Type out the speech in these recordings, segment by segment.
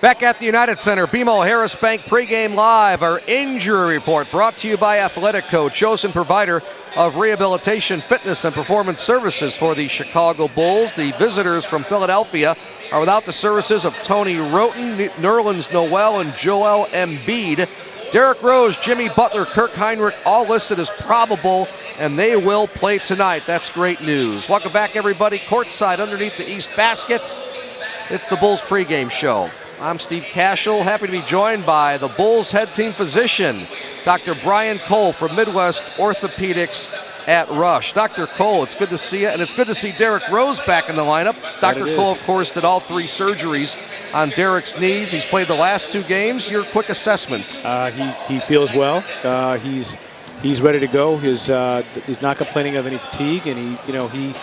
Back at the United Center, BMO Harris Bank pregame live. Our injury report brought to you by Athletic Co, chosen provider of rehabilitation, fitness, and performance services for the Chicago Bulls. The visitors from Philadelphia are without the services of Tony Roten, Nerlens Noel, and Joel Embiid. Derrick Rose, Jimmy Butler, Kirk Hinrich, all listed as probable, and they will play tonight. That's great news. Welcome back, everybody. Courtside underneath the East Basket. It's the Bulls pregame show. I'm Steve Cashel, happy to be joined by the Bulls head team physician, Dr. Brian Cole from Midwest Orthopaedics at Rush. Dr. Cole, it's good to see you, and it's good to see Derrick Rose back in the lineup. Dr. Cole, of course, did all 3 surgeries on Derrick's knees. He's played the last 2 games. Your quick assessment? He feels well. He's ready to go. He's not complaining of any fatigue, and he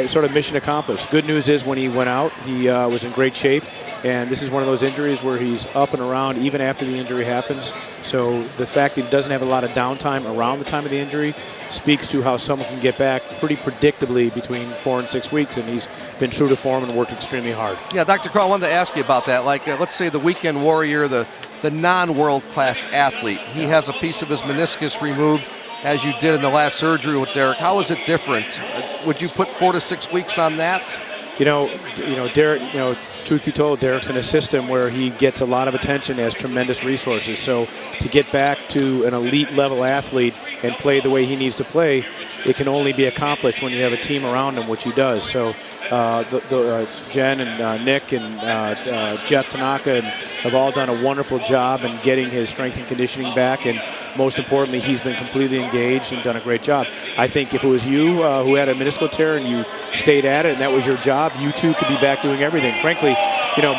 sort of mission accomplished. Good news is when he went out, he was in great shape. And this is one of those injuries where he's up and around even after the injury happens. So the fact that he doesn't have a lot of downtime around the time of the injury speaks to how someone can get back pretty predictably between 4 and 6 weeks. And he's been true to form and worked extremely hard. Yeah, Dr. Cole, I wanted to ask you about that. Like, let's say the weekend warrior, the non-world-class athlete. He has a piece of his meniscus removed, as you did in the last surgery with Derrick. How is it different? Would you put 4 to 6 weeks on that? Derrick, truth be told, Derrick's in a system where he gets a lot of attention, has tremendous resources. So to get back to an elite level athlete and play the way he needs to play, it can only be accomplished when you have a team around him, which he does. So Jen and Nick and Jeff Tanaka have all done a wonderful job in getting his strength and conditioning back, and most importantly, he's been completely engaged and done a great job. I think if it was you who had a meniscal tear and you stayed at it and that was your job, you too could be back doing everything. Frankly,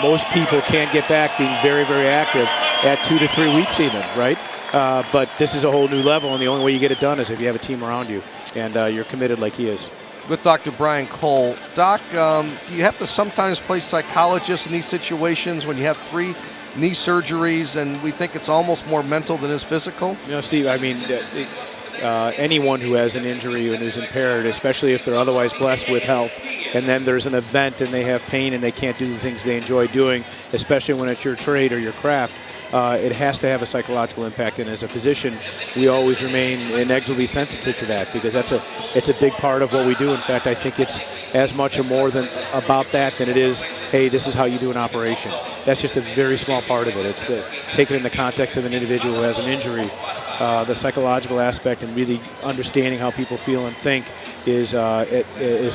most people can't get back being very, very active at 2 to 3 weeks even, right? But this is a whole new level, and the only way you get it done is if you have a team around you and you're committed like he is. With Dr. Brian Cole. Doc, do you have to sometimes play psychologist in these situations when you have 3 knee surgeries and we think it's almost more mental than is physical? Steve, I mean, anyone who has an injury and is impaired, especially if they're otherwise blessed with health, and then there's an event and they have pain and they can't do the things they enjoy doing, especially when it's your trade or your craft, it has to have a psychological impact. And as a physician, we always remain inexorably sensitive to that because it's a big part of what we do. In fact, I think it's as much or more than about that than it is, hey, this is how you do an operation. That's just a very small part of it. It's taken in the context of an individual who has an injury. The psychological aspect and really understanding how people feel and think is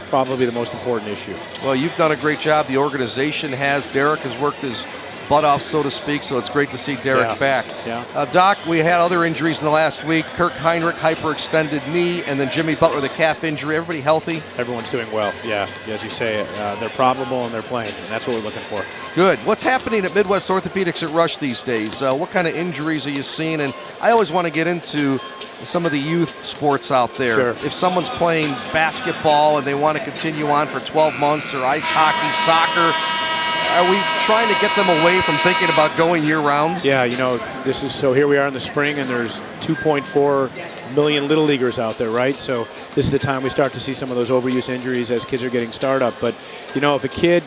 probably the most important issue. Well, you've done a great job. The organization has. Derrick has worked his butt off, so to speak, so it's great to see Derrick back. Yeah. Doc, we had other injuries in the last week. Kirk Hinrich, hyperextended knee, and then Jimmy Butler, the calf injury. Everybody healthy? Everyone's doing well, yeah. As you say, they're probable and they're playing, and that's what we're looking for. Good. What's happening at Midwest Orthopaedics at Rush these days? What kind of injuries are you seeing? And I always want to get into some of the youth sports out there. Sure. If someone's playing basketball and they want to continue on for 12 months, or ice hockey, soccer, are we trying to get them away from thinking about going year-round? Yeah, so here we are in the spring, and there's 2.4 million little leaguers out there, right? So this is the time we start to see some of those overuse injuries as kids are getting started. But, if a kid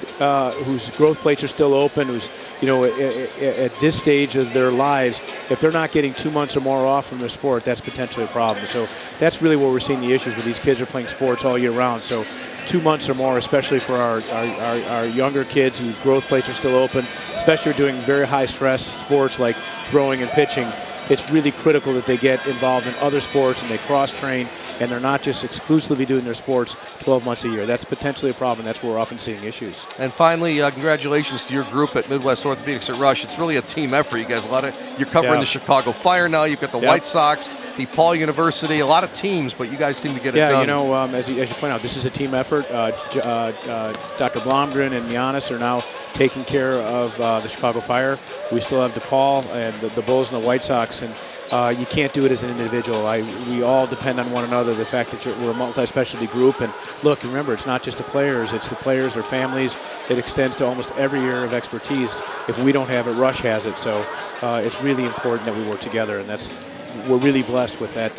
whose growth plates are still open, who's, at this stage of their lives, if they're not getting 2 months or more off from their sport, that's potentially a problem. So that's really where we're seeing the issues, where these kids are playing sports all year round. So 2 months or more, especially for our younger kids whose growth plates are still open, especially doing very high stress sports like throwing and pitching, it's really critical that they get involved in other sports and they cross-train and they're not just exclusively doing their sports 12 months a year. That's potentially a problem. That's where we're often seeing issues. And finally, congratulations to your group at Midwest Orthopaedics at Rush. It's really a team effort. You guys, you're covering the Chicago Fire now. You've got the White Sox, DePaul University, a lot of teams, but you guys seem to get it done. Yeah, as you point out, this is a team effort. Dr. Blomgren and Giannis are now taking care of the Chicago Fire. We still have DePaul and the Bulls and the White Sox, and you can't do it as an individual. We all depend on one another. The fact that we're a multi-specialty group, and look, remember, it's not just the players, it's the players, their families. It extends to almost every area of expertise. If we don't have it, Rush has it. So it's really important that we work together, and that's we're really blessed with that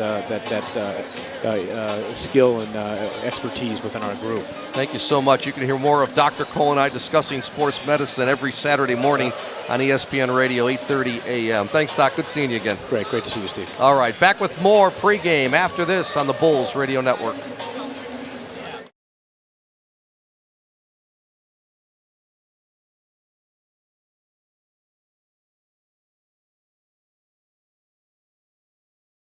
skill and expertise within our group. Thank you so much. You can hear more of Dr. Cole and I discussing sports medicine every Saturday morning on ESPN Radio, 8:30 a.m. Thanks, Doc. Good seeing you again. Great to see you, Steve. All right, back with more pregame after this on the Bulls Radio Network.